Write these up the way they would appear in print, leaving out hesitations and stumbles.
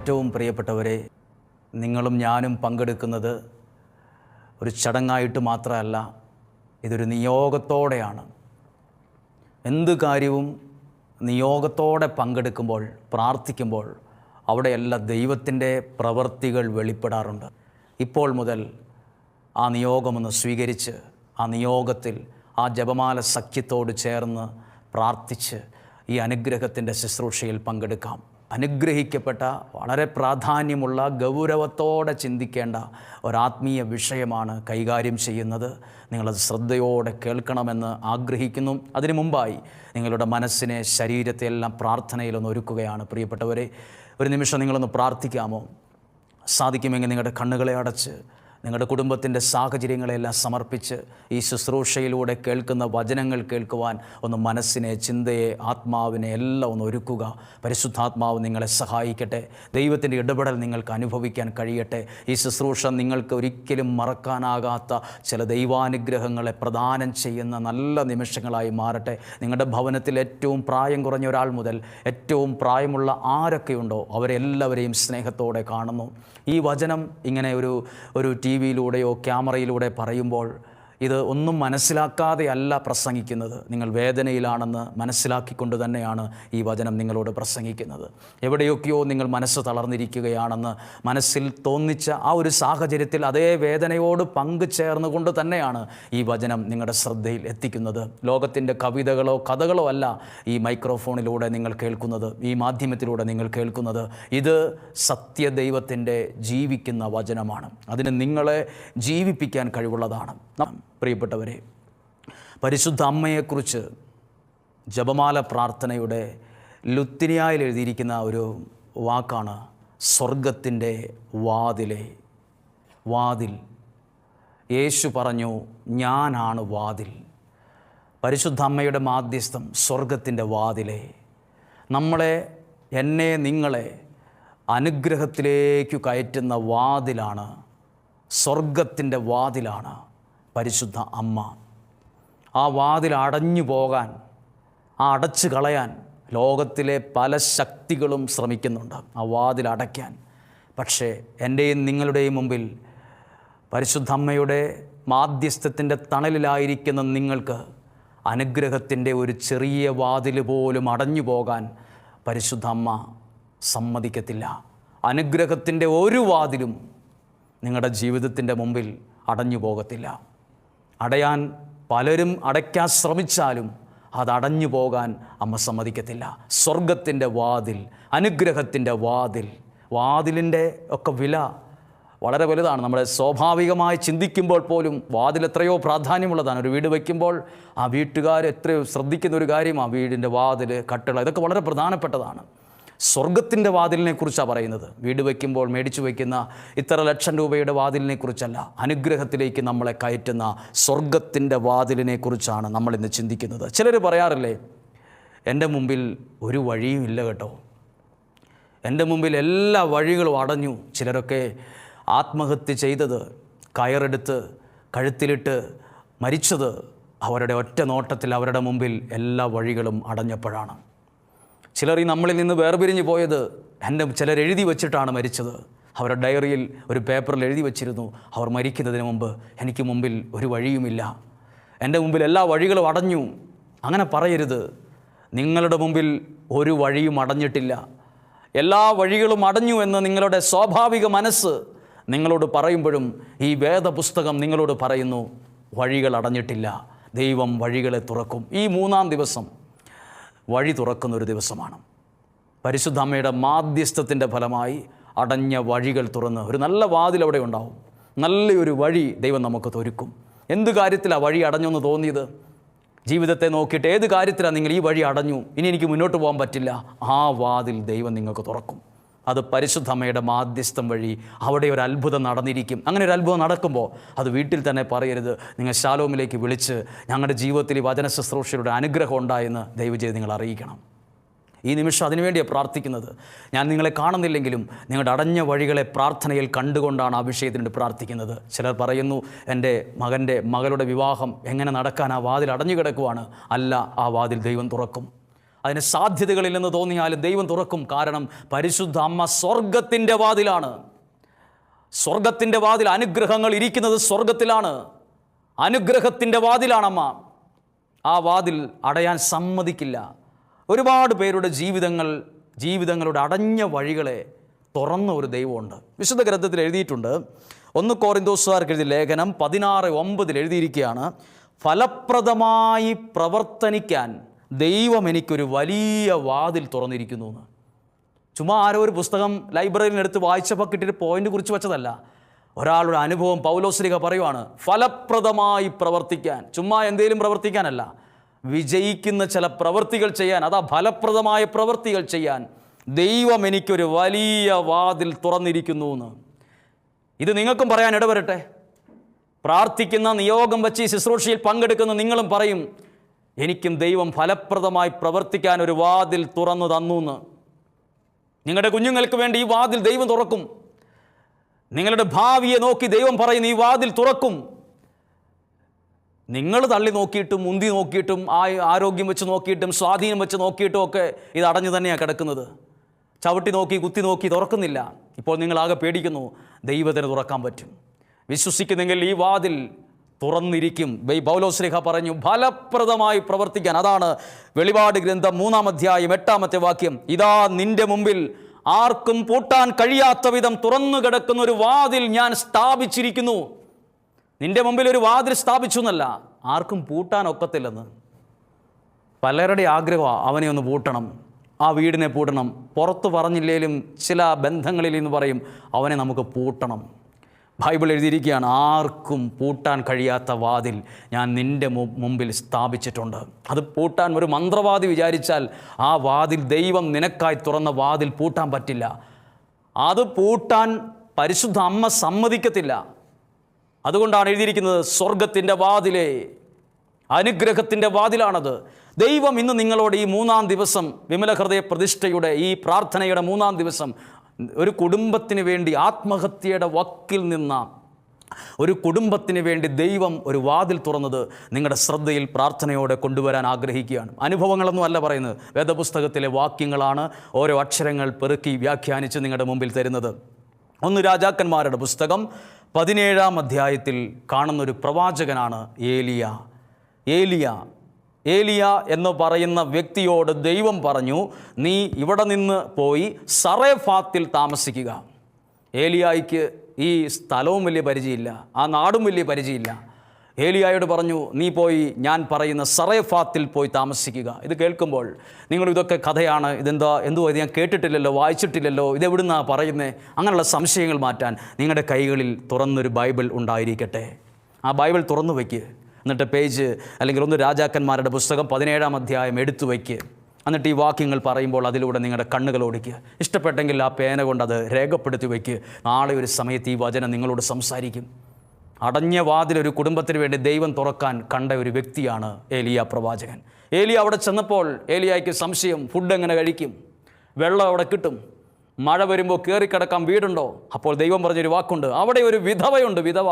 ഏറ്റവും പ്രിയപ്പെട്ടവരെ, നിങ്ങളും ഞാനും പങ്കെടുക്കുന്നത് ഒരു ചടങ്ങായിട്ട് മാത്രമല്ല, ഇതൊരു നിയോഗത്തോടെയാണ്. എന്ത് കാര്യവും നിയോഗത്തോടെ പങ്കെടുക്കുമ്പോൾ, പ്രാർത്ഥിക്കുമ്പോൾ അവിടെയെല്ലാം ദൈവത്തിൻ്റെ പ്രവൃത്തികൾ വെളിപ്പെടാറുണ്ട്. ഇപ്പോൾ മുതൽ ആ നിയോഗമൊന്ന് സ്വീകരിച്ച് ആ നിയോഗത്തിൽ ആ ജപമാല സഖ്യത്തോട് ചേർന്ന് പ്രാർത്ഥിച്ച് ഈ അനുഗ്രഹത്തിൻ്റെ ശുശ്രൂഷയിൽ പങ്കെടുക്കാം. അനുഗ്രഹിക്കപ്പെട്ട, വളരെ പ്രാധാന്യമുള്ള, ഗൗരവത്തോടെ ചിന്തിക്കേണ്ട ഒരാത്മീയ വിഷയമാണ് കൈകാര്യം ചെയ്യുന്നത്. നിങ്ങളത് ശ്രദ്ധയോടെ കേൾക്കണമെന്ന് ആഗ്രഹിക്കുന്നു. അതിനു മുമ്പായി നിങ്ങളുടെ മനസ്സിനെ, ശരീരത്തെ എല്ലാം പ്രാർത്ഥനയിലൊന്ന് ഒരുക്കുകയാണ്. പ്രിയപ്പെട്ടവരെ, ഒരു നിമിഷം നിങ്ങളൊന്ന് പ്രാർത്ഥിക്കാമോ? സാധിക്കുമെങ്കിൽ നിങ്ങളുടെ കണ്ണുകളെ അടച്ച് നിങ്ങളുടെ കുടുംബത്തിൻ്റെ സാഹചര്യങ്ങളെല്ലാം സമർപ്പിച്ച് ഈ ശുശ്രൂഷയിലൂടെ കേൾക്കുന്ന വചനങ്ങൾ കേൾക്കുവാൻ ഒന്ന് മനസ്സിനെ, ചിന്തയെ, ആത്മാവിനെ എല്ലാം ഒന്ന് ഒരുക്കുക. പരിശുദ്ധാത്മാവ് നിങ്ങളെ സഹായിക്കട്ടെ. ദൈവത്തിൻ്റെ ഇടപെടൽ നിങ്ങൾക്ക് അനുഭവിക്കാൻ കഴിയട്ടെ. ഈ ശുശ്രൂഷ നിങ്ങൾക്ക് ഒരിക്കലും മറക്കാനാകാത്ത ചില ദൈവാനുഗ്രഹങ്ങളെ പ്രദാനം ചെയ്യുന്ന നല്ല നിമിഷങ്ങളായി മാറട്ടെ. നിങ്ങളുടെ ഭവനത്തിൽ ഏറ്റവും പ്രായം കുറഞ്ഞ ഒരാൾ മുതൽ ഏറ്റവും പ്രായമുള്ള ആരൊക്കെയുണ്ടോ അവരെല്ലാവരെയും സ്നേഹത്തോടെ കാണുന്നു. ഈ വചനം ഇങ്ങനെ ഒരു ടി വിയിലൂടെയോ ക്യാമറയിലൂടെ പറയുമ്പോൾ ഇത് ഒന്നും മനസ്സിലാക്കാതെ അല്ല പ്രസംഗിക്കുന്നത്. നിങ്ങൾ വേദനയിലാണെന്ന് മനസ്സിലാക്കിക്കൊണ്ട് തന്നെയാണ് ഈ വചനം നിങ്ങളോട് പ്രസംഗിക്കുന്നത്. എവിടെയൊക്കെയോ നിങ്ങൾ മനസ്സ് തളർന്നിരിക്കുകയാണെന്ന് മനസ്സിൽ തോന്നിച്ച ആ ഒരു സാഹചര്യത്തിൽ അതേ വേദനയോട് പങ്കുചേർന്നുകൊണ്ട് തന്നെയാണ് ഈ വചനം നിങ്ങളുടെ ശ്രദ്ധയിൽ എത്തിക്കുന്നത്. ലോകത്തിൻ്റെ കവിതകളോ കഥകളോ അല്ല ഈ മൈക്രോഫോണിലൂടെ നിങ്ങൾ കേൾക്കുന്നത്, ഈ മാധ്യമത്തിലൂടെ നിങ്ങൾ കേൾക്കുന്നത്. ഇത് സത്യദൈവത്തിൻ്റെ ജീവിക്കുന്ന വചനമാണ്. അതിന് നിങ്ങളെ ജീവിപ്പിക്കാൻ കഴിവുള്ളതാണ്. പ്രിയപ്പെട്ടവരെ, പരിശുദ്ധ അമ്മയെക്കുറിച്ച് ജപമാല പ്രാർത്ഥനയുടെ ലുത്തിനിയായിൽ എഴുതിയിരിക്കുന്ന ഒരു വാക്കാണ് സ്വർഗത്തിൻ്റെ വാതിലെ. വാതിൽ. യേശു പറഞ്ഞു, ഞാനാണ് വാതിൽ. പരിശുദ്ധ അമ്മയുടെ മാധ്യസ്ഥം സ്വർഗത്തിൻ്റെ വാതിലെ. നമ്മളെ, എന്നെ, നിങ്ങളെ അനുഗ്രഹത്തിലേക്ക് കയറ്റുന്ന വാതിലാണ്, സ്വർഗത്തിൻ്റെ വാതിലാണ് പരിശുദ്ധ അമ്മ. ആ വാതിൽ അടഞ്ഞു പോകാൻ, ആ അടച്ചു കളയാൻ ലോകത്തിലെ പല ശക്തികളും ശ്രമിക്കുന്നുണ്ട്, ആ വാതിൽ അടയ്ക്കാൻ. പക്ഷേ എൻ്റെയും നിങ്ങളുടെയും മുമ്പിൽ പരിശുദ്ധ അമ്മയുടെ മാധ്യസ്ഥത്തിൻ്റെ തണലിലായിരിക്കുന്ന നിങ്ങൾക്ക് അനുഗ്രഹത്തിൻ്റെ ഒരു ചെറിയ വാതിൽ പോലും അടഞ്ഞു പോകാൻ പരിശുദ്ധ അമ്മ സമ്മതിക്കത്തില്ല. അനുഗ്രഹത്തിൻ്റെ ഒരു വാതിലും നിങ്ങളുടെ ജീവിതത്തിൻ്റെ മുമ്പിൽ അടഞ്ഞു പോകത്തില്ല. അടയാൻ പലരും അടയ്ക്കാൻ ശ്രമിച്ചാലും അതടഞ്ഞു പോകാൻ അമ്മ സമ്മതിക്കത്തില്ല. സ്വർഗത്തിൻ്റെ വാതിൽ, അനുഗ്രഹത്തിൻ്റെ വാതിൽ. വാതിലിൻ്റെ ഒക്കെ വില വളരെ വലുതാണ്. നമ്മൾ സ്വാഭാവികമായി ചിന്തിക്കുമ്പോൾ പോലും വാതിൽ എത്രയോ പ്രാധാന്യമുള്ളതാണ്. ഒരു വീട് വയ്ക്കുമ്പോൾ ആ വീട്ടുകാർ എത്രയോ ശ്രദ്ധിക്കുന്ന ഒരു കാര്യം ആ വീടിൻ്റെ വാതിൽ, കട്ടിള, ഇതൊക്കെ വളരെ പ്രധാനപ്പെട്ടതാണ്. സ്വർഗത്തിൻ്റെ വാതിലിനെ കുറിച്ചാണ് പറയുന്നത്. വീട് വയ്ക്കുമ്പോൾ മേടിച്ചു വയ്ക്കുന്ന ഇത്ര ലക്ഷം രൂപയുടെ വാതിലിനെ കുറിച്ചല്ല, അനുഗ്രഹത്തിലേക്ക് നമ്മളെ കയറ്റുന്ന സ്വർഗത്തിൻ്റെ വാതിലിനെ കുറിച്ചാണ് നമ്മളിന്ന് ചിന്തിക്കുന്നത്. ചിലർ പറയാറില്ലേ, എൻ്റെ മുമ്പിൽ ഒരു വഴിയും ഇല്ല കേട്ടോ, എൻ്റെ മുമ്പിൽ എല്ലാ വഴികളും അടഞ്ഞു. ചിലരൊക്കെ ആത്മഹത്യ ചെയ്തത്, കയറെടുത്ത് കഴുത്തിലിട്ട് മരിച്ചത് അവരുടെ ഒറ്റ നോട്ടത്തിൽ അവരുടെ മുമ്പിൽ എല്ലാ വഴികളും അടഞ്ഞപ്പോഴാണ്. ചിലർ ഈ നമ്മളിൽ നിന്ന് വേർപിരിഞ്ഞു പോയത് ചിലർ എഴുതി വച്ചിട്ടാണ് മരിച്ചത്. അവരുടെ ഡയറിയിൽ ഒരു പേപ്പറിൽ എഴുതി വച്ചിരുന്നു, അവർ മരിക്കുന്നതിന് മുമ്പ് എനിക്ക് മുമ്പിൽ ഒരു വഴിയുമില്ല, എൻ്റെ മുമ്പിൽ എല്ലാ വഴികളും അടഞ്ഞു. അങ്ങനെ പറയരുത്. നിങ്ങളുടെ മുമ്പിൽ ഒരു വഴിയും അടഞ്ഞിട്ടില്ല. എല്ലാ വഴികളും അടഞ്ഞു എന്ന് നിങ്ങളുടെ സ്വാഭാവിക മനസ്സ് നിങ്ങളോട് പറയുമ്പോഴും ഈ വേദപുസ്തകം നിങ്ങളോട് പറയുന്നു, വഴികൾ അടഞ്ഞിട്ടില്ല. ദൈവം വഴികളെ തുറക്കും. ഈ 3-ാം ദിവസം വഴി തുറക്കുന്നൊരു ദിവസമാണ്. പരിശുദ്ധ അമ്മയുടെ മാധ്യസ്ഥത്തിൻ്റെ ഫലമായി അടഞ്ഞ വഴികൾ തുറന്ന് ഒരു നല്ല വാതിൽ അവിടെ ഉണ്ടാവും. നല്ലൊരു വഴി ദൈവം നമുക്ക് ഒരുക്കും. എന്ത് കാര്യത്തിലാണ് വഴി അടഞ്ഞെന്ന് തോന്നിയത്? ജീവിതത്തെ നോക്കിയിട്ട് ഏത് കാര്യത്തിലാണ് നിങ്ങൾ ഈ വഴി അടഞ്ഞു, ഇനി എനിക്ക് മുന്നോട്ട് പോകാൻ പറ്റില്ല, ആ വാതിൽ ദൈവം നിങ്ങൾക്ക് തുറക്കും. അത് പരിശുദ്ധ അമ്മയുടെ മാധ്യസ്ഥം വഴി അവിടെ ഒരു അത്ഭുതം നടന്നിരിക്കും. അങ്ങനെ ഒരു അത്ഭുതം നടക്കുമ്പോൾ അത് വീട്ടിൽ തന്നെ പറയരുത്. നിങ്ങൾ ശാലോമിലേക്ക് വിളിച്ച് ഞങ്ങളുടെ ജീവിതത്തിൽ ഈ വചന ശുശ്രൂഷയുടെ അനുഗ്രഹം ഉണ്ടായെന്ന് ദയവ് ചെയ്ത് നിങ്ങൾ അറിയിക്കണം. ഈ നിമിഷം അതിനുവേണ്ടിയാണ് പ്രാർത്ഥിക്കുന്നത്. ഞാൻ നിങ്ങളെ കാണുന്നില്ലെങ്കിലും നിങ്ങളുടെ അടഞ്ഞ വഴികളെ പ്രാർത്ഥനയിൽ കണ്ടുകൊണ്ടാണ് ആ വിഷയത്തിന് പ്രാർത്ഥിക്കുന്നത്. ചിലർ പറയുന്നു, എൻ്റെ മകളുടെ വിവാഹം എങ്ങനെ നടക്കാൻ, ആ വാതിൽ അടഞ്ഞു കിടക്കുവാണ്. അല്ല, ആ വാതിൽ ദൈവം തുറക്കും. അതിന് സാധ്യതകളില്ലെന്ന് തോന്നിയാലും ദൈവം തുറക്കും. കാരണം പരിശുദ്ധ അമ്മ സ്വർഗത്തിൻ്റെ വാതിലാണ്. സ്വർഗത്തിൻ്റെ വാതിൽ, അനുഗ്രഹങ്ങൾ ഇരിക്കുന്നത് സ്വർഗത്തിലാണ്. അനുഗ്രഹത്തിൻ്റെ വാതിലാണമ്മ. ആ വാതിൽ അടയാൻ സമ്മതിക്കില്ല. ഒരുപാട് പേരുടെ ജീവിതങ്ങളുടെ അടഞ്ഞ വഴികളെ തുറന്ന ഒരു ദൈവമുണ്ട്. വിശുദ്ധ ഗ്രന്ഥത്തിൽ എഴുതിയിട്ടുണ്ട്. 1 കൊരിന്തോസുകാർക്ക് എഴുതിയ ലേഖനം 16:9 എഴുതിയിരിക്കുകയാണ്, ഫലപ്രദമായി പ്രവർത്തനിക്കാൻ ദൈവം എനിക്കൊരു വലിയ വാതിൽ തുറന്നിരിക്കുന്നു എന്ന്. ചുമ്മാ ആരോ ഒരു പുസ്തകം ലൈബ്രറിയിൽ നിന്ന് എടുത്ത് വായിച്ചപ്പോൾ കിട്ടിയിട്ട് പോയിന്റ് കുറിച്ച് വെച്ചതല്ല. ഒരാളുടെ അനുഭവം പൗലോസ്ലീഹ പറയുവാണ്, ഫലപ്രദമായി പ്രവർത്തിക്കാൻ. ചുമ്മാ എന്തെങ്കിലും പ്രവർത്തിക്കാനല്ല, വിജയിക്കുന്ന ചില പ്രവൃത്തികൾ ചെയ്യാൻ. അതാ ഫലപ്രദമായ പ്രവൃത്തികൾ ചെയ്യാൻ ദൈവം എനിക്കൊരു വലിയ വാതിൽ തുറന്നിരിക്കുന്നു എന്ന്. ഇത് നിങ്ങൾക്കും പറയാൻ ഇടവരട്ടെ. പ്രാർത്ഥിക്കുന്ന, നിയോഗം വച്ച് ഈ ശുശ്രൂഷയിൽ പങ്കെടുക്കുന്ന നിങ്ങളും പറയും, എനിക്കും ദൈവം ഫലപ്രദമായി പ്രവർത്തിക്കാൻ ഒരു വാതിൽ തുറന്നു തന്നു എന്ന്. നിങ്ങളുടെ കുഞ്ഞുങ്ങൾക്ക് വേണ്ടി ഈ വാതിൽ ദൈവം തുറക്കും. നിങ്ങളുടെ ഭാവിയെ നോക്കി ദൈവം പറയുന്നു, ഈ വാതിൽ തുറക്കും. നിങ്ങൾ തള്ളി നോക്കിയിട്ടും മുന്തി നോക്കിയിട്ടും ആരോഗ്യം വെച്ച് നോക്കിയിട്ടും സ്വാധീനം വെച്ച് നോക്കിയിട്ടും ഒക്കെ ഇത് അടഞ്ഞു തന്നെയാണ് കിടക്കുന്നത്. ചവിട്ടി നോക്കി കുത്തി നോക്കി തുറക്കുന്നില്ല. ഇപ്പോൾ നിങ്ങളാകെ പേടിക്കുന്നു. ദൈവത്തിന് തുറക്കാൻ പറ്റും. വിശ്വസിക്കുന്നെങ്കിൽ ഈ വാതിൽ തുറന്നിരിക്കും. പൗലോസ്ലീഹ പറഞ്ഞു, ഫലപ്രദമായി പ്രവർത്തിക്കാൻ. അതാണ് വെളിപാട് ഗ്രന്ഥം 3-ാം അധ്യായം 8-ാമത്തെ വാക്യം. ഇതാ നിന്റെ മുമ്പിൽ ആർക്കും പൂട്ടാൻ കഴിയാത്ത വിധം തുറന്നു കിടക്കുന്ന ഒരു വാതിൽ ഞാൻ സ്ഥാപിച്ചിരിക്കുന്നു. നിന്റെ മുമ്പിൽ ഒരു വാതിൽ സ്ഥാപിച്ചു എന്നല്ല, ആർക്കും പൂട്ടാൻ ഒക്കത്തില്ലെന്ന്. പലരുടെ ആഗ്രഹമാണ് അവനെ ഒന്ന് പൂട്ടണം, ആ വീടിനെ പൂട്ടണം. പുറത്ത് പറഞ്ഞില്ലേലും ചില ബന്ധങ്ങളിൽ എന്ന് പറയും, അവനെ നമുക്ക് പൂട്ടണം. ബൈബിൾ എഴുതിയിരിക്കുകയാണ്, ആർക്കും പൂട്ടാൻ കഴിയാത്ത വാതിൽ ഞാൻ നിൻ്റെ മുമ്പിൽ സ്ഥാപിച്ചിട്ടുണ്ട്. അത് പൂട്ടാൻ ഒരു മന്ത്രവാദി വിചാരിച്ചാൽ ആ വാതിൽ, ദൈവം നിനക്കായി തുറന്ന വാതിൽ പൂട്ടാൻ പറ്റില്ല. അത് പൂട്ടാൻ പരിശുദ്ധ അമ്മ സമ്മതിക്കത്തില്ല. അതുകൊണ്ടാണ് എഴുതിയിരിക്കുന്നത്, സ്വർഗത്തിൻ്റെ വാതിലേ, അനുഗ്രഹത്തിൻ്റെ വാതിലാണത്. ദൈവം ഇന്ന് നിങ്ങളോട് ഈ 3-ാം ദിവസം, വിമല ഹൃദയ പ്രതിഷ്ഠയുടെ ഈ പ്രാർത്ഥനയുടെ 3-ാം ദിവസം, ഒരു കുടുംബത്തിന് വേണ്ടി, ആത്മഹത്യയുടെ വക്കിൽ നിന്ന ഒരു കുടുംബത്തിന് വേണ്ടി ദൈവം ഒരു വാതിൽ തുറന്നത് നിങ്ങളുടെ ശ്രദ്ധയിൽ പ്രാർത്ഥനയോടെ കൊണ്ടുവരാൻ ആഗ്രഹിക്കുകയാണ്. അനുഭവങ്ങളൊന്നും അല്ല പറയുന്നത്, വേദപുസ്തകത്തിലെ വാക്യങ്ങളാണ് ഓരോ അക്ഷരങ്ങൾ പെറുക്കി വ്യാഖ്യാനിച്ച് നിങ്ങളുടെ മുമ്പിൽ തരുന്നത്. 1 രാജാക്കന്മാരുടെ പുസ്തകം 17-ാം അധ്യായത്തിൽ കാണുന്നൊരു പ്രവാചകനാണ് ഏലിയ എന്ന് പറയുന്ന വ്യക്തിയോട് ദൈവം പറഞ്ഞു, നീ ഇവിടെ നിന്ന് പോയി സറേഫാത്തിൽ താമസിക്കുക. ഏലിയായ്ക്ക് ഈ സ്ഥലവും വലിയ പരിചയമില്ല, ആ നാടും വലിയ പരിചയമില്ല. ഏലിയായോട് പറഞ്ഞു, നീ പോയി ഞാൻ പറയുന്ന സറേഫാത്തിൽ പോയി താമസിക്കുക. ഇത് കേൾക്കുമ്പോൾ നിങ്ങൾ ഇതൊക്കെ കഥയാണ്, എന്തോ ഇത് ഞാൻ കേട്ടിട്ടില്ലല്ലോ, വായിച്ചിട്ടില്ലല്ലോ, ഇതെവിടുന്നാണ് പറയുന്നത്, അങ്ങനെയുള്ള സംശയങ്ങൾ മാറ്റാൻ നിങ്ങളുടെ കൈകളിൽ തുറന്നൊരു ബൈബിൾ ഉണ്ടായിരിക്കട്ടെ. ആ ബൈബിൾ തുറന്നു വയ്ക്ക്. എന്നിട്ട് പേജ് അല്ലെങ്കിൽ 1 രാജാക്കന്മാരുടെ പുസ്തകം 17-ാം അധ്യായം എടുത്തു വയ്ക്ക്. എന്നിട്ട് ഈ വാക്യങ്ങൾ പറയുമ്പോൾ അതിലൂടെ നിങ്ങളുടെ കണ്ണുകൾ ഓടിക്കുക. ഇഷ്ടപ്പെട്ടെങ്കിൽ ആ പേന കൊണ്ട് അത് രേഖപ്പെടുത്തി വയ്ക്ക്. നാളെ ഒരു സമയത്ത് ഈ വചനം നിങ്ങളോട് സംസാരിക്കും. അടഞ്ഞ വാതിലൊരു കുടുംബത്തിന് വേണ്ടി ദൈവം തുറക്കാൻ കണ്ട ഒരു വ്യക്തിയാണ് ഏലിയ പ്രവാചകൻ. ഏലിയ അവിടെ ചെന്നപ്പോൾ ഏലിയായ്ക്ക് സംശയം, ഫുഡ് എങ്ങനെ കഴിക്കും, വെള്ളം അവിടെ കിട്ടും, മഴ വരുമ്പോൾ കയറിക്കിടക്കാൻ വീടുണ്ടോ? അപ്പോൾ ദൈവം പറഞ്ഞൊരു വാക്കുണ്ട്, അവിടെ ഒരു വിധവയുണ്ട്, വിധവ,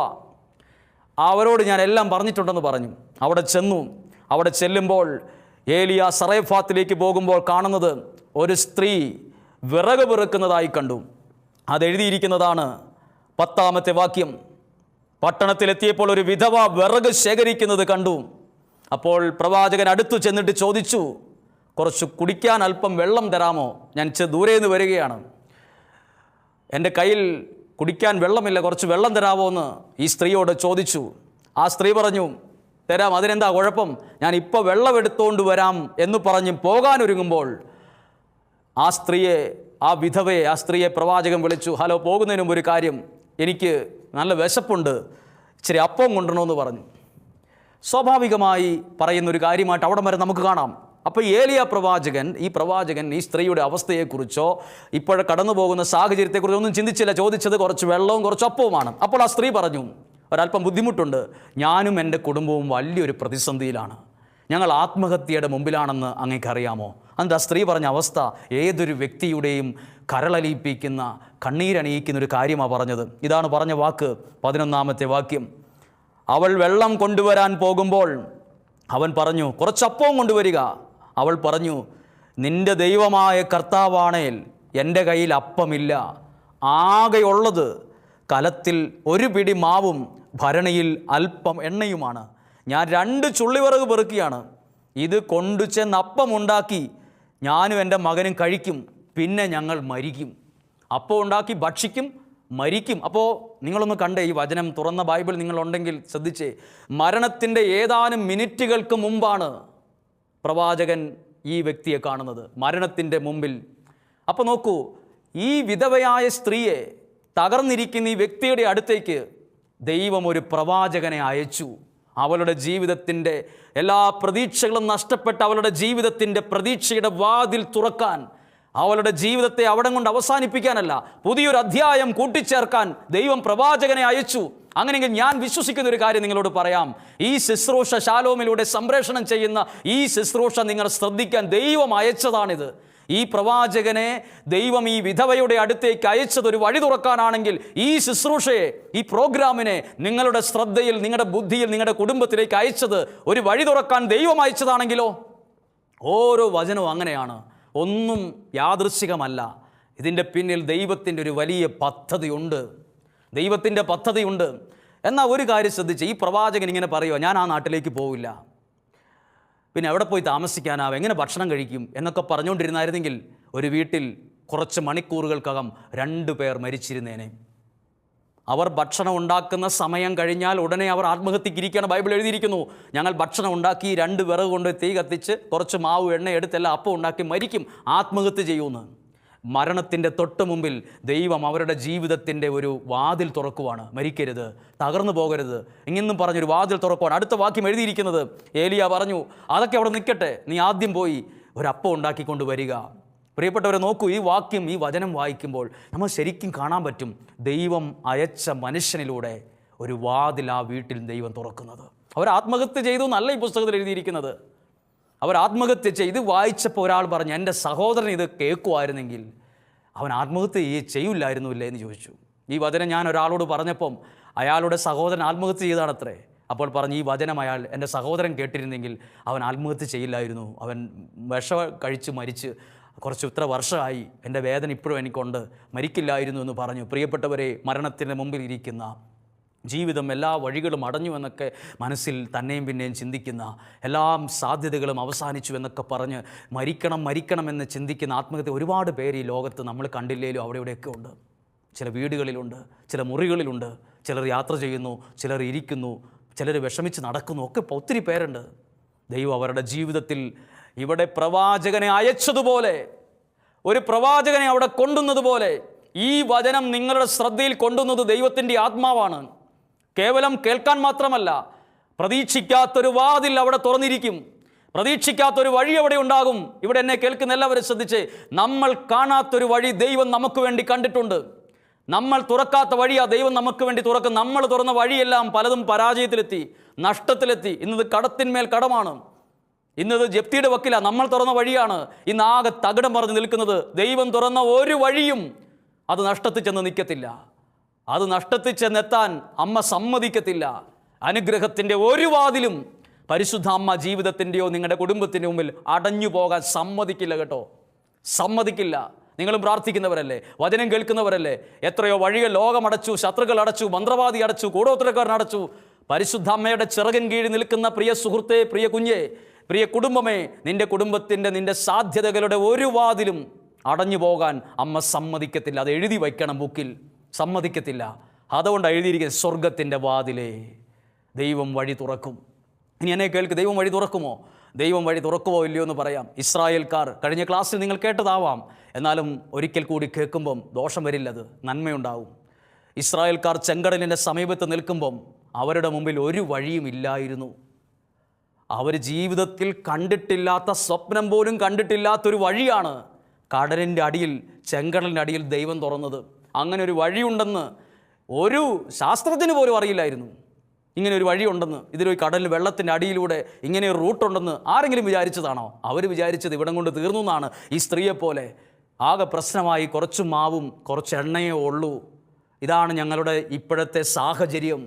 അവരോട് ഞാൻ എല്ലാം പറഞ്ഞിട്ടുണ്ടെന്ന് പറഞ്ഞു. അവിടെ ചെല്ലുമ്പോൾ ഏലിയ സറേഫാത്തിലേക്ക് പോകുമ്പോൾ കാണുന്നത് ഒരു സ്ത്രീ വിറക് പെറുക്കുന്നതായി കണ്ടു. അതെഴുതിയിരിക്കുന്നതാണ് 10-ാമത്തെ വാക്യം. പട്ടണത്തിലെത്തിയപ്പോൾ ഒരു വിധവ വിറക് ശേഖരിക്കുന്നത് കണ്ടു. അപ്പോൾ പ്രവാചകൻ അടുത്തു ചെന്നിട്ട് ചോദിച്ചു, കുറച്ച് കുടിക്കാൻ അല്പം വെള്ളം തരാമോ? ഞാൻ ദൂരെ നിന്ന് വരികയാണ്, എൻ്റെ കയ്യിൽ കുടിക്കാൻ വെള്ളമില്ല, കുറച്ച് വെള്ളം തരാമോ എന്ന് ഈ സ്ത്രീയോട് ചോദിച്ചു. ആ സ്ത്രീ പറഞ്ഞു, തരാം, അതിനെന്താ കുഴപ്പം, ഞാൻ ഇപ്പോൾ വെള്ളം എടുത്തുകൊണ്ട് വരാം എന്ന് പറഞ്ഞ് പോകാനൊരുങ്ങുമ്പോൾ ആ സ്ത്രീയെ പ്രവാചകൻ വിളിച്ചു. ഹലോ, പോകുന്നതിന് മുമ്പ് ഒരു കാര്യം, എനിക്ക് നല്ല വിശപ്പുണ്ട്, ഇച്ചിരി അപ്പം കൊണ്ടുവരണമെന്ന് പറഞ്ഞു. സ്വാഭാവികമായി പറയുന്നൊരു കാര്യമായിട്ട് അവിടെ വരെ നമുക്ക് കാണാം. അപ്പോൾ ഏലിയ പ്രവാചകൻ ഈ സ്ത്രീയുടെ അവസ്ഥയെക്കുറിച്ചോ ഇപ്പോഴെ കടന്നു പോകുന്ന സാഹചര്യത്തെക്കുറിച്ചോ ഒന്നും ചിന്തിച്ചില്ല. ചോദിച്ചത് കുറച്ച് വെള്ളവും കുറച്ച് അപ്പവുമാണ്. അപ്പോൾ ആ സ്ത്രീ പറഞ്ഞു, ഒരല്പം ബുദ്ധിമുട്ടുണ്ട്, ഞാനും എൻ്റെ കുടുംബവും വലിയൊരു പ്രതിസന്ധിയിലാണ്, ഞങ്ങൾ ആത്മഹത്യയുടെ മുമ്പിലാണെന്ന് അങ്ങേക്കറിയാമോ? എന്നിട്ട് ആ സ്ത്രീ പറഞ്ഞ അവസ്ഥ ഏതൊരു വ്യക്തിയുടെയും കരളലിയിപ്പിക്കുന്ന, കണ്ണീരണിയിക്കുന്ന ഒരു കാര്യമാണ് പറഞ്ഞത്. ഇതാണ് പറഞ്ഞ വാക്ക്, 11-ാമത്തെ വാക്യം. അവൾ വെള്ളം കൊണ്ടുവരാൻ പോകുമ്പോൾ അവൻ പറഞ്ഞു, കുറച്ചപ്പവും കൊണ്ടുവരിക. അവൾ പറഞ്ഞു, നിന്റെ ദൈവമായ കർത്താവാണേൽ എൻ്റെ കയ്യിൽ അപ്പമില്ല, ആകെയുള്ളത് കലത്തിൽ ഒരു പിടി മാവും ഭരണിയിൽ അല്പം എണ്ണയുമാണ്. ഞാൻ 2 ചുള്ളിവിറക് പെറുക്കിയാണ്. ഇത് കൊണ്ടു ചെന്ന് അപ്പമുണ്ടാക്കി ഞാനും എൻ്റെ മകനും കഴിക്കും, പിന്നെ ഞങ്ങൾ മരിക്കും. അപ്പം ഉണ്ടാക്കി ഭക്ഷിക്കും, മരിക്കും. അപ്പോൾ നിങ്ങളൊന്ന് കണ്ടേ, ഈ വചനം തുറന്ന ബൈബിൾ നിങ്ങളുണ്ടെങ്കിൽ ശ്രദ്ധിച്ചേ. മരണത്തിൻ്റെ ഏതാനും മിനിറ്റുകൾക്ക് മുമ്പാണ് പ്രവാചകൻ ഈ വ്യക്തിയെ കാണുന്നത്, മരണത്തിൻ്റെ മുമ്പിൽ. അപ്പോൾ നോക്കൂ, ഈ വിധവയായ സ്ത്രീയെ, തകർന്നിരിക്കുന്ന ഈ വ്യക്തിയുടെ അടുത്തേക്ക് ദൈവം ഒരു പ്രവാചകനെ അയച്ചു. അവളുടെ ജീവിതത്തിൻ്റെ എല്ലാ പ്രതീക്ഷകളും നഷ്ടപ്പെട്ട അവളുടെ ജീവിതത്തിൻ്റെ പ്രതീക്ഷയുടെ വാതിൽ തുറക്കാൻ, അവളുടെ ജീവിതത്തെ അവിടെ കൊണ്ട് അവസാനിപ്പിക്കാനല്ല, പുതിയൊരു അധ്യായം കൂട്ടിച്ചേർക്കാൻ ദൈവം പ്രവാചകനെ അയച്ചു. അങ്ങനെയെങ്കിൽ ഞാൻ വിശ്വസിക്കുന്ന ഒരു കാര്യം നിങ്ങളോട് പറയാം. ഈ ശുശ്രൂഷ ശാലോമിലൂടെ സംപ്രേഷണം ചെയ്യുന്ന ഈ ശുശ്രൂഷ നിങ്ങൾ ശ്രദ്ധിക്കാൻ ദൈവം അയച്ചതാണിത്. ഈ പ്രവാചകനെ ദൈവം ഈ വിധവയുടെ അടുത്തേക്ക് അയച്ചത് ഒരു വഴി തുറക്കാനാണെങ്കിൽ, ഈ ശുശ്രൂഷയെ, ഈ പ്രോഗ്രാമിനെ നിങ്ങളുടെ ശ്രദ്ധയിൽ, നിങ്ങളുടെ ബുദ്ധിയിൽ, നിങ്ങളുടെ കുടുംബത്തിലേക്ക് അയച്ചത് ഒരു വഴി തുറക്കാൻ ദൈവം അയച്ചതാണെങ്കിലോ? ഓരോ വചനവും അങ്ങനെയാണ്, ഒന്നും യാദൃശ്ചികമല്ല. ഇതിൻ്റെ പിന്നിൽ ദൈവത്തിൻ്റെ ഒരു വലിയ പദ്ധതിയുണ്ട്, ദൈവത്തിൻ്റെ പദ്ധതിയുണ്ട്. എന്നാൽ ഒരു കാര്യം ശ്രദ്ധിച്ച്, ഈ പ്രവാചകൻ ഇങ്ങനെ പറയുക, ഞാൻ ആ നാട്ടിലേക്ക് പോവില്ല, പിന്നെ എവിടെ പോയി താമസിക്കാനാവും, എങ്ങനെ ഭക്ഷണം കഴിക്കും എന്നൊക്കെ പറഞ്ഞുകൊണ്ടിരുന്നായിരുന്നെങ്കിൽ ഒരു വീട്ടിൽ കുറച്ച് മണിക്കൂറുകൾക്കകം 2 പേർ മരിച്ചിരുന്നേനെ. അവർ ഭക്ഷണം ഉണ്ടാക്കുന്ന സമയം കഴിഞ്ഞാൽ ഉടനെ അവർ ആത്മഹത്യക്കിരിക്കുകയാണ്. ബൈബിൾ എഴുതിയിരിക്കുന്നു, ഞങ്ങൾ ഭക്ഷണം ഉണ്ടാക്കി 2 വിറക് കൊണ്ട് തീ കത്തിച്ച് കുറച്ച് മാവ് എണ്ണ എടുത്തെല്ലാം അപ്പം ഉണ്ടാക്കി മരിക്കും, ആത്മഹത്യ ചെയ്യുമെന്ന്. മരണത്തിൻ്റെ തൊട്ട് മുമ്പിൽ ദൈവം അവരുടെ ജീവിതത്തിൻ്റെ ഒരു വാതിൽ തുറക്കുവാണ്. മരിക്കരുത്, തകർന്നു പോകരുത്, ഇങ്ങനെയും പറഞ്ഞൊരു വാതിൽ തുറക്കുവാണ്. അടുത്ത വാക്യം എഴുതിയിരിക്കുന്നത്, ഏലിയ പറഞ്ഞു, അതൊക്കെ അവിടെ നിൽക്കട്ടെ, നീ ആദ്യം പോയി ഒരപ്പം ഉണ്ടാക്കിക്കൊണ്ട് വരിക. പ്രിയപ്പെട്ടവരെ നോക്കൂ, ഈ വാക്യം, ഈ വചനം വായിക്കുമ്പോൾ നമ്മൾ ശരിക്കും കാണാൻ പറ്റും ദൈവം അയച്ച മനുഷ്യനിലൂടെ ഒരു വാതിൽ ആ വീട്ടിൽ ദൈവം തുറക്കുന്നത്. അവർ ആത്മഹത്യ ചെയ്തു എന്നല്ല ഈ പുസ്തകത്തിൽ എഴുതിയിരിക്കുന്നത്. അവർ ആത്മഹത്യ ചെയ്ത് വായിച്ചപ്പോൾ ഒരാൾ പറഞ്ഞു, എൻ്റെ സഹോദരൻ ഇത് കേൾക്കുമായിരുന്നെങ്കിൽ അവൻ ആത്മഹത്യ ചെയ്യില്ലായിരുന്നില്ലേ എന്ന് ചോദിച്ചു. ഈ വചനം ഞാൻ ഒരാളോട് പറഞ്ഞപ്പം അയാളുടെ സഹോദരൻ ആത്മഹത്യ ചെയ്താണത്രേ. അപ്പോൾ പറഞ്ഞു, ഈ വചനം എൻ്റെ സഹോദരൻ കേട്ടിരുന്നെങ്കിൽ അവൻ ആത്മഹത്യ ചെയ്യില്ലായിരുന്നു, അവൻ വിഷം കഴിച്ച് മരിച്ച് കുറച്ച് ഇത്ര വർഷമായി, എൻ്റെ വേദന ഇപ്പോഴും എനിക്കുണ്ട്, മരിക്കില്ലായിരുന്നു എന്ന് പറഞ്ഞു. പ്രിയപ്പെട്ടവരെ, മരണത്തിന് മുമ്പിൽ ഇരിക്കുന്ന, ജീവിതം എല്ലാ വഴികളും അടഞ്ഞു എന്നൊക്കെ മനസ്സിൽ തന്നെയും പിന്നെയും ചിന്തിക്കുന്ന, എല്ലാ സാധ്യതകളും അവസാനിച്ചു എന്നൊക്കെ പറഞ്ഞ് മരിക്കണമെന്ന് ചിന്തിക്കുന്ന ആത്മഹത്യ ഒരുപാട് പേര് ഈ ലോകത്ത് നമ്മൾ കണ്ടില്ലേലും അവിടെ ഇവിടെയൊക്കെ ഉണ്ട്. ചില വീടുകളിലുണ്ട്, ചില മുറികളിലുണ്ട്, ചിലർ യാത്ര ചെയ്യുന്നു, ചിലർ ഇരിക്കുന്നു, ചിലർ വിഷമിച്ച് നടക്കുന്നു, ഒക്കെ ഒത്തിരി പേരുണ്ട്. ദൈവം അവരുടെ ജീവിതത്തിൽ ഇവിടെ പ്രവാചകനെ അയച്ചതുപോലെ, ഒരു പ്രവാചകനെ അവിടെ കൊണ്ടുവന്നതുപോലെ ഈ വചനം നിങ്ങളുടെ ശ്രദ്ധയിൽ കൊണ്ടുവന്നത് ദൈവത്തിൻ്റെ ആത്മാവാണ്. കേവലം കേൾക്കാൻ മാത്രമല്ല, പ്രതീക്ഷിക്കാത്തൊരു വാതിൽ അവിടെ തുറന്നിരിക്കും, പ്രതീക്ഷിക്കാത്തൊരു വഴി അവിടെ ഉണ്ടാകും. ഇവിടെ എന്നെ കേൾക്കുന്ന എല്ലാവരും ശ്രദ്ധിച്ചേ, നമ്മൾ കാണാത്തൊരു വഴി ദൈവം നമുക്ക് വേണ്ടി കണ്ടിട്ടുണ്ട്. നമ്മൾ തുറക്കാത്ത വഴിയാ ദൈവം നമുക്ക് വേണ്ടി തുറക്കും. നമ്മൾ തുറന്ന വഴിയെല്ലാം പലതും പരാജയത്തിലെത്തി, നഷ്ടത്തിലെത്തി. ഇന്നത് കടത്തിന്മേൽ കടമാണ്, ഇന്നത് ജപ്തിയുടെ വക്കില. നമ്മൾ തുറന്ന വഴിയാണ് ഇന്ന് ആകെ തകിടം പറഞ്ഞ് നിൽക്കുന്നത്. ദൈവം തുറന്ന ഒരു വഴിയും അത് നഷ്ടത്തിൽ ചെന്ന് നിൽക്കത്തില്ല, അത് നഷ്ടത്തിൽ ചെന്നെത്താൻ അമ്മ സമ്മതിക്കത്തില്ല. അനുഗ്രഹത്തിൻ്റെ ഒരു വാതിലും പരിശുദ്ധ അമ്മ ജീവിതത്തിൻ്റെയോ നിങ്ങളുടെ കുടുംബത്തിൻ്റെ മുമ്പിൽ അടഞ്ഞു പോകാൻ സമ്മതിക്കില്ല കേട്ടോ, സമ്മതിക്കില്ല. നിങ്ങളും പ്രാർത്ഥിക്കുന്നവരല്ലേ, വചനം കേൾക്കുന്നവരല്ലേ. എത്രയോ വഴികൾ ലോകമടച്ചു, ശത്രുക്കൾ അടച്ചു, മന്ത്രവാദി അടച്ചു, കൂടോത്രക്കാരൻ അടച്ചു. പരിശുദ്ധ അമ്മയുടെ ചിറകിൻ കീഴിൽ നിൽക്കുന്ന പ്രിയ സുഹൃത്തെ, പ്രിയ കുഞ്ഞെ, പ്രിയ കുടുംബമേ, നിന്റെ കുടുംബത്തിൻ്റെ, നിന്റെ സാധ്യതകളുടെ ഒരു വാതിലും അടഞ്ഞു പോകാൻ അമ്മ സമ്മതിക്കത്തില്ല. അത് എഴുതി വയ്ക്കണം ബുക്കിൽ, സമ്മതിക്കത്തില്ല. അതുകൊണ്ട് എഴുതിയിരിക്കുന്നത്, സ്വർഗത്തിൻ്റെ വാതിലേ ദൈവം വഴി തുറക്കും. ഇനി എന്നെ കേൾക്ക്, ദൈവം വഴി തുറക്കുമോ? ദൈവം വഴി തുറക്കുമോ ഇല്ലയോ എന്ന് പറയാം. ഇസ്രായേൽക്കാർ, കഴിഞ്ഞ ക്ലാസ്സിൽ നിങ്ങൾ കേട്ടതാവാം, എന്നാലും ഒരിക്കൽ കൂടി കേൾക്കുമ്പം ദോഷം വരില്ലത്, നന്മയുണ്ടാവും. ഇസ്രായേൽക്കാർ ചെങ്കടലിൻ്റെ സമീപത്ത് നിൽക്കുമ്പം അവരുടെ മുമ്പിൽ ഒരു വഴിയും ഇല്ലായിരുന്നു. അവർ ജീവിതത്തിൽ കണ്ടിട്ടില്ലാത്ത, സ്വപ്നം പോലും കണ്ടിട്ടില്ലാത്തൊരു വഴിയാണ് കടലിൻ്റെ അടിയിൽ, ചെങ്കടലിൻ്റെ അടിയിൽ ദൈവം തുറന്നത്. അങ്ങനെ ഒരു വഴിയുണ്ടെന്ന് ഒരു ശാസ്ത്രത്തിന് പോലും അറിയില്ലായിരുന്നു. ഇങ്ങനെ ഒരു വഴിയുണ്ടെന്ന്, ഇതിലൊരു കടലിൽ വെള്ളത്തിൻ്റെ അടിയിലൂടെ ഇങ്ങനെ ഒരു റൂട്ടുണ്ടെന്ന് ആരെങ്കിലും വിചാരിച്ചതാണോ? അവർ വിചാരിച്ചത് ഇവിടം കൊണ്ട് തീർന്നു എന്നാണ്. ഈ സ്ത്രീയെപ്പോലെ ആകെ പ്രശ്നമായി, കുറച്ച് മാവും കുറച്ച് എണ്ണയേ ഉള്ളൂ, ഇതാണ് ഞങ്ങളുടെ ഇപ്പോഴത്തെ സാഹചര്യം,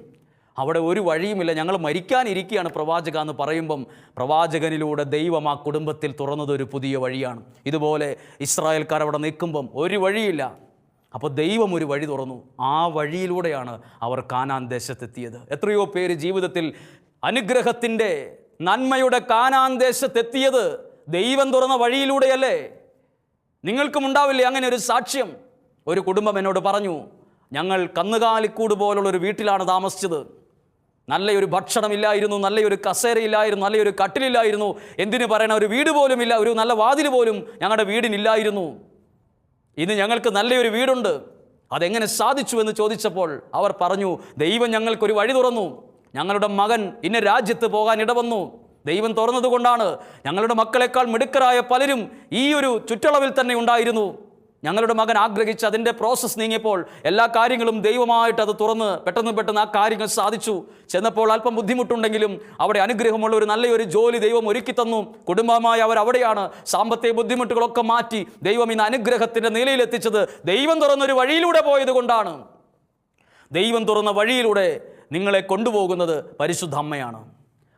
അവിടെ ഒരു വഴിയുമില്ല, ഞങ്ങൾ മരിക്കാനിരിക്കുകയാണ് പ്രവാചക എന്ന് പറയുമ്പം പ്രവാചകനിലൂടെ ദൈവം ആ കുടുംബത്തിൽ തുറന്നതൊരു പുതിയ വഴിയാണ്. ഇതുപോലെ ഇസ്രായേൽക്കാർ അവിടെ നിൽക്കുമ്പം ഒരു വഴിയില്ല, അപ്പോൾ ദൈവം ഒരു വഴി തുറന്നു. ആ വഴിയിലൂടെയാണ് അവർ കാനാൻ ദേശത്തെത്തിയത്. എത്രയോ പേര് ജീവിതത്തിൽ അനുഗ്രഹത്തിൻ്റെ നന്മയുടെ കാനാൻ ദേശത്തെത്തിയത് ദൈവം തുറന്ന വഴിയിലൂടെയല്ലേ? നിങ്ങൾക്കും ഉണ്ടാവില്ലേ അങ്ങനെ ഒരു സാക്ഷ്യം? ഒരു കുടുംബം എന്നോട് പറഞ്ഞു, ഞങ്ങൾ കന്നുകാലിക്കൂട് പോലുള്ളൊരു വീട്ടിലാണ് താമസിച്ചത്. നല്ലൊരു ഭക്ഷണമില്ലായിരുന്നു, നല്ലൊരു കസേരയില്ലായിരുന്നു, നല്ലൊരു കട്ടിലില്ലായിരുന്നു, എന്തിനു പറയണ ഒരു വീട് പോലും ഇല്ല, ഒരു നല്ല വാതിൽ പോലും ഞങ്ങളുടെ വീടിനില്ലായിരുന്നു. ഇന്ന് ഞങ്ങൾക്ക് നല്ലൊരു വീടുണ്ട്. അതെങ്ങനെ സാധിച്ചു എന്ന് ചോദിച്ചപ്പോൾ അവർ പറഞ്ഞു, ദൈവം ഞങ്ങൾക്കൊരു വഴി തുറന്നു. ഞങ്ങളുടെ മകൻ ഇന്ന രാജ്യത്ത് പോകാൻ ഇടവന്നു. ദൈവം തുറന്നതുകൊണ്ടാണ്. ഞങ്ങളുടെ മക്കളെക്കാൾ മിടുക്കരായ പലരും ഈ ഒരു ചുറ്റളവിൽ തന്നെ ഉണ്ടായിരുന്നു. ഞങ്ങളുടെ മകൻ ആഗ്രഹിച്ച് അതിൻ്റെ പ്രോസസ്സ് നീങ്ങിയപ്പോൾ എല്ലാ കാര്യങ്ങളും ദൈവമായിട്ട് അത് തുറന്ന് പെട്ടെന്ന് ആ കാര്യങ്ങൾ സാധിച്ചു. ചെന്നപ്പോൾ അല്പം ബുദ്ധിമുട്ടുണ്ടെങ്കിലും അവിടെ അനുഗ്രഹമുള്ള ഒരു നല്ലൊരു ജോലി ദൈവം ഒരുക്കി തന്നു. കുടുംബമായി അവർ അവിടെയാണ്. സാമ്പത്തിക ബുദ്ധിമുട്ടുകളൊക്കെ മാറ്റി ദൈവം ഇന്ന് അനുഗ്രഹത്തിൻ്റെ നിലയിലെത്തിച്ചത് ദൈവം തുറന്നൊരു വഴിയിലൂടെ പോയത് കൊണ്ടാണ്. ദൈവം തുറന്ന വഴിയിലൂടെ നിങ്ങളെ കൊണ്ടുപോകുന്നത് പരിശുദ്ധ അമ്മയാണ്.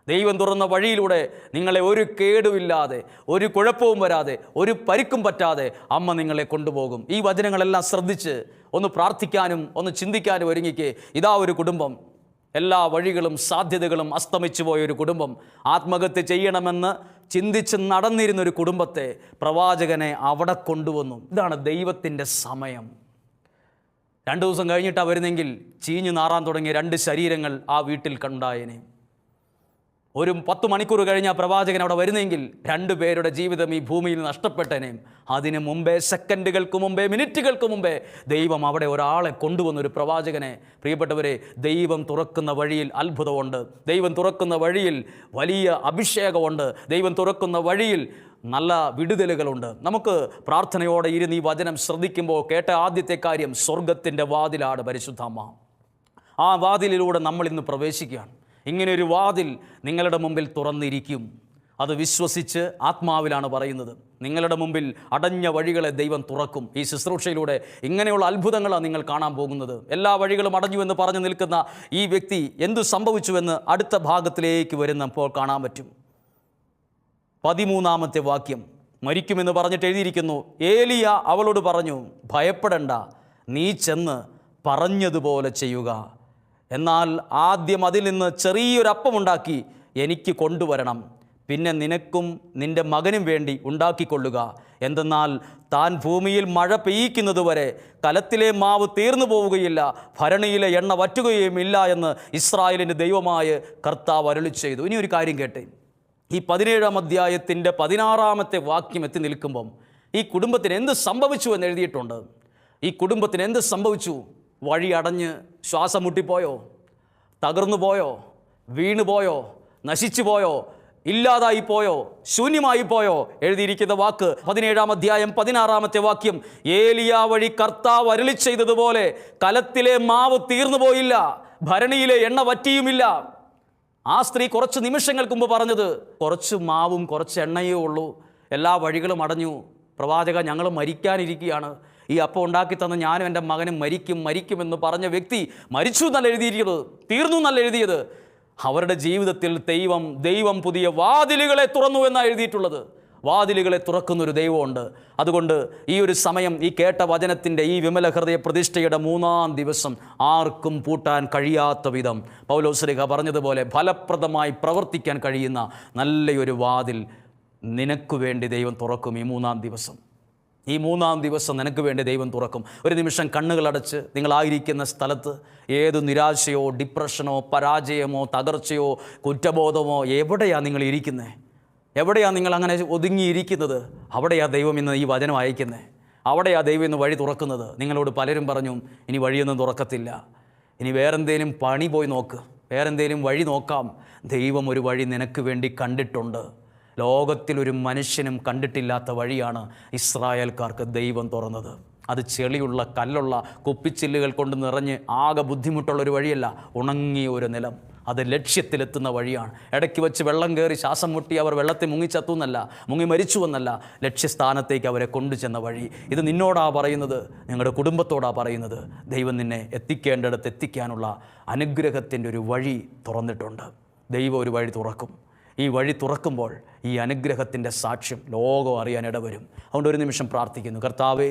ദൈവം തുറന്ന വഴിയിലൂടെ നിങ്ങളെ ഒരു കേടുമില്ലാതെ, ഒരു കുഴപ്പവും വരാതെ, ഒരു പരിക്കും പറ്റാതെ അമ്മ നിങ്ങളെ കൊണ്ടുപോകും. ഈ വചനങ്ങളെല്ലാം ശ്രദ്ധിച്ച് ഒന്ന് പ്രാർത്ഥിക്കാനും ഒന്ന് ചിന്തിക്കാനും ഒരുങ്ങിക്ക്. ഇതാ ഒരു കുടുംബം, എല്ലാ വഴികളും സാധ്യതകളും അസ്തമിച്ചു പോയൊരു കുടുംബം, ആത്മഹത്യ ചെയ്യണമെന്ന് ചിന്തിച്ച് നടന്നിരുന്നൊരു കുടുംബത്തെ പ്രവാചകനെ അവിടെ കൊണ്ടുവന്നു. ഇതാണ് ദൈവത്തിൻ്റെ സമയം. 2 ദിവസം കഴിഞ്ഞിട്ടാണ് വരുന്നെങ്കിൽ ചീഞ്ഞു നാറാൻ തുടങ്ങിയ 2 ശരീരങ്ങൾ ആ വീട്ടിൽ കണ്ടായേനെ. ഒരു 10 മണിക്കൂർ കഴിഞ്ഞ പ്രവാചകൻ അവിടെ വരുന്നെങ്കിൽ 2 പേരുടെ ജീവിതം ഈ ഭൂമിയിൽ നഷ്ടപ്പെട്ടേനേയും. അതിന് മുമ്പേ, സെക്കൻഡുകൾക്ക് മുമ്പേ, മിനിറ്റുകൾക്ക് മുമ്പേ ദൈവം അവിടെ ഒരാളെ കൊണ്ടുവന്നൊരു പ്രവാചകനെ. പ്രിയപ്പെട്ടവരെ, ദൈവം തുറക്കുന്ന വഴിയിൽ അത്ഭുതമുണ്ട്. ദൈവം തുറക്കുന്ന വഴിയിൽ വലിയ അഭിഷേകമുണ്ട്. ദൈവം തുറക്കുന്ന വഴിയിൽ നല്ല വിടുതലുകളുണ്ട്. നമുക്ക് പ്രാർത്ഥനയോടെ ഇരുന്ന് ഈ വചനം ശ്രദ്ധിക്കുമ്പോൾ കേട്ട ആദ്യത്തെ കാര്യം, സ്വർഗത്തിൻ്റെ വാതിലാണ് പരിശുദ്ധമ്മ. ആ വാതിലിലൂടെ നമ്മൾ ഇന്ന് പ്രവേശിക്കുകയാണ്. ഇങ്ങനെയൊരു വാതിൽ നിങ്ങളുടെ മുമ്പിൽ തുറന്നിരിക്കും. അത് വിശ്വസിച്ച് ആത്മാവിലാണ് പറയുന്നത്. നിങ്ങളുടെ മുമ്പിൽ അടഞ്ഞ വഴികളെ ദൈവം തുറക്കും. ഈ ശുശ്രൂഷയിലൂടെ ഇങ്ങനെയുള്ള അത്ഭുതങ്ങളാണ് നിങ്ങൾ കാണാൻ പോകുന്നത്. എല്ലാ വഴികളും അടഞ്ഞു എന്ന് പറഞ്ഞു നിൽക്കുന്ന ഈ വ്യക്തി എന്തു സംഭവിച്ചുവെന്ന് അടുത്ത ഭാഗത്തിലേക്ക് വരുന്നപ്പോൾ കാണാൻ പറ്റും. 13-ാമത്തെ വാക്യം, മരിക്കുമെന്ന് പറഞ്ഞിട്ട് എഴുതിയിരിക്കുന്നു, ഏലിയ അവളോട് പറഞ്ഞു, ഭയപ്പെടണ്ട, നീ ചെന്ന് പറഞ്ഞതുപോലെ ചെയ്യുക. എന്നാൽ ആദ്യം അതിൽ നിന്ന് ചെറിയൊരപ്പമുണ്ടാക്കി എനിക്ക് കൊണ്ടുവരണം. പിന്നെ നിനക്കും നിൻ്റെ മകനും വേണ്ടി ഉണ്ടാക്കിക്കൊള്ളുക. എന്തെന്നാൽ താൻ ഭൂമിയിൽ മഴ പെയ്യിക്കുന്നതുവരെ കലത്തിലെ മാവ് തീർന്നു പോവുകയില്ല, ഭരണിയിലെ എണ്ണ വറ്റുകയുമില്ല എന്ന് ഇസ്രായേലിൻ്റെ ദൈവമായ കർത്താവ് അരുളി ചെയ്തു. ഇനി ഒരു കാര്യം കേട്ടെ. ഈ 17-ാം അധ്യായത്തിൻ്റെ 16-ാമത്തെ വാക്യം എത്തി നിൽക്കുമ്പം ഈ കുടുംബത്തിന് എന്ത് സംഭവിച്ചു എന്ന് എഴുതിയിട്ടുണ്ട്. ഈ കുടുംബത്തിന് എന്ത് സംഭവിച്ചു? വഴി അടഞ്ഞ് ശ്വാസം മുട്ടിപ്പോയോ? തകർന്നു പോയോ? വീണു പോയോ? നശിച്ചു പോയോ? ഇല്ലാതായി പോയോ? ശൂന്യമായി പോയോ? എഴുതിയിരിക്കുന്ന വാക്ക് 17-ാം അധ്യായം 16-ാമത്തെ വാക്യം, ഏലിയ വഴി കർത്താവ് അരുളി ചെയ്തതുപോലെ കലത്തിലെ മാവ് തീർന്നു പോയില്ല, ഭരണിയിലെ എണ്ണ വറ്റിയുമില്ല. ആ സ്ത്രീ കുറച്ച് നിമിഷങ്ങൾക്ക് മുമ്പ് പറഞ്ഞത്, കുറച്ച് മാവും കുറച്ച് എണ്ണയേ ഉള്ളൂ, എല്ലാ വഴികളും അടഞ്ഞു, പ്രവാചക ഞങ്ങൾ മരിക്കാനിരിക്കുകയാണ്, ഈ അപ്പം ഉണ്ടാക്കി തന്ന ഞാനും എൻ്റെ മകനും മരിക്കുമെന്ന് പറഞ്ഞ വ്യക്തി മരിച്ചു എന്നല്ല എഴുതിയിരിക്കുന്നത്, തീർന്നു എന്നല്ല എഴുതിയത്. അവരുടെ ജീവിതത്തിൽ ദൈവം പുതിയ വാതിലുകളെ തുറന്നു എന്നാണ് എഴുതിയിട്ടുള്ളത്. വാതിലുകളെ തുറക്കുന്നൊരു ദൈവമുണ്ട്. അതുകൊണ്ട് ഈ ഒരു സമയം, ഈ കേട്ട വചനത്തിൻ്റെ ഈ വിമല ഹൃദയ പ്രതിഷ്ഠയുടെ 3-ാം ദിവസം ആർക്കും പൂട്ടാൻ കഴിയാത്ത വിധം പൗലോസ്ലീഹ പറഞ്ഞതുപോലെ ഫലപ്രദമായി പ്രവർത്തിക്കാൻ കഴിയുന്ന നല്ലൊരു വാതിൽ നിനക്ക് വേണ്ടി ദൈവം തുറക്കും. ഈ 3-ാം ദിവസം, ഈ 3-ാം ദിവസം നിനക്ക് വേണ്ടി ദൈവം തുറക്കും. ഒരു നിമിഷം കണ്ണുകളടച്ച് നിങ്ങളായിരിക്കുന്ന സ്ഥലത്ത് ഏത് നിരാശയോ ഡിപ്രഷനോ പരാജയമോ തകർച്ചയോ കുറ്റബോധമോ എവിടെയാണ് നിങ്ങൾ ഇരിക്കുന്നത്? എവിടെയാണ് നിങ്ങൾ അങ്ങനെ ഒതുങ്ങിയിരിക്കുന്നത്? അവിടെയാണ് ദൈവം ഇന്ന് ഈ വചനം അയക്കുന്നത്. അവിടെയാണ് ദൈവം ഇന്ന് വഴി തുറക്കുന്നത്. നിങ്ങളോട് പലരും പറഞ്ഞു, ഇനി വഴിയൊന്നും തുറക്കത്തില്ല, ഇനി വേറെന്തേലും പണി പോയി നോക്ക്, വേറെന്തേലും വഴി നോക്കാം. ദൈവം ഒരു വഴി നിനക്ക് വേണ്ടി കണ്ടിട്ടുണ്ട്. ലോകത്തിലൊരു മനുഷ്യനും കണ്ടിട്ടില്ലാത്ത വഴിയാണ് ഇസ്രായേൽക്കാർക്ക് ദൈവം തുറന്നത്. അത് ചെളിയുള്ള കല്ലുള്ള കുപ്പിച്ചില്ലുകൾ കൊണ്ട് നിറഞ്ഞ് ആകെ ബുദ്ധിമുട്ടുള്ളൊരു വഴിയല്ല, ഉണങ്ങിയ ഒരു നിലം, അത് ലക്ഷ്യത്തിലെത്തുന്ന വഴിയാണ്. ഇടയ്ക്ക് വെച്ച് വെള്ളം കയറി ശ്വാസം മുട്ടി അവർ വെള്ളത്തിൽ മുങ്ങിച്ചത്തു എന്നല്ല, മുങ്ങി മരിച്ചുവെന്നല്ല, ലക്ഷ്യസ്ഥാനത്തേക്ക് അവരെ കൊണ്ടുചെന്ന വഴി. ഇത് നിന്നോടാ പറയുന്നത്, നിങ്ങളുടെ കുടുംബത്തോടാ പറയുന്നത്. ദൈവം നിന്നെ എത്തിക്കേണ്ടിടത്ത് എത്തിക്കാനുള്ള അനുഗ്രഹത്തിൻ്റെ ഒരു വഴി തുറന്നിട്ടുണ്ട്. ദൈവം ഒരു വഴി തുറക്കും. ഈ വഴി തുറക്കുമ്പോൾ ഈ അനുഗ്രഹത്തിൻ്റെ സാക്ഷ്യം ലോകം അറിയാൻ ഇടവരും. അതുകൊണ്ട് ഒരു നിമിഷം പ്രാർത്ഥിക്കുന്നു. കർത്താവേ,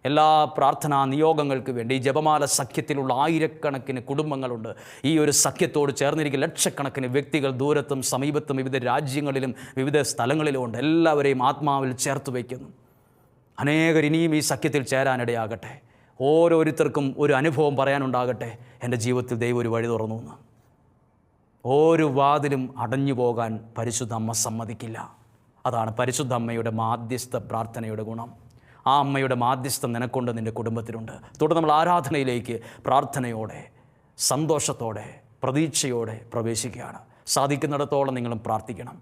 എല്ലാ പ്രാർത്ഥനാ നിയോഗങ്ങൾക്ക് വേണ്ടി ഈ ജപമാല സഖ്യത്തിലുള്ള ആയിരക്കണക്കിന് കുടുംബങ്ങളുണ്ട്. ഈ ഒരു സഖ്യത്തോട് ചേർന്നിരിക്കുന്ന ലക്ഷക്കണക്കിന് വ്യക്തികൾ ദൂരത്തും സമീപത്തും വിവിധ രാജ്യങ്ങളിലും വിവിധ സ്ഥലങ്ങളിലും ഉണ്ട്. എല്ലാവരെയും ആത്മാവിൽ ചേർത്ത് വയ്ക്കുന്നു. അനേകർ ഇനിയും ഈ സഖ്യത്തിൽ ചേരാനിടയാകട്ടെ. ഓരോരുത്തർക്കും ഒരു അനുഭവം പറയാനുണ്ടാകട്ടെ. എൻ്റെ ജീവിതത്തിൽ ദൈവം ഒരു വഴി തുറന്നു എന്ന്. ഒരു വാതിലും അടഞ്ഞു പോകാൻ പരിശുദ്ധ അമ്മ സമ്മതിക്കില്ല. അതാണ് പരിശുദ്ധ അമ്മയുടെ മാധ്യസ്ഥ പ്രാർത്ഥനയുടെ ഗുണം. ആ അമ്മയുടെ മാധ്യസ്ഥം നിനക്കൊണ്ട് നിൻ്റെ കുടുംബത്തിലുണ്ട്. തുടർന്ന് നമ്മൾ ആരാധനയിലേക്ക് പ്രാർത്ഥനയോടെ, സന്തോഷത്തോടെ, പ്രതീക്ഷയോടെ പ്രവേശിക്കുകയാണ്. സാധിക്കുന്നിടത്തോളം നിങ്ങളും പ്രാർത്ഥിക്കണം.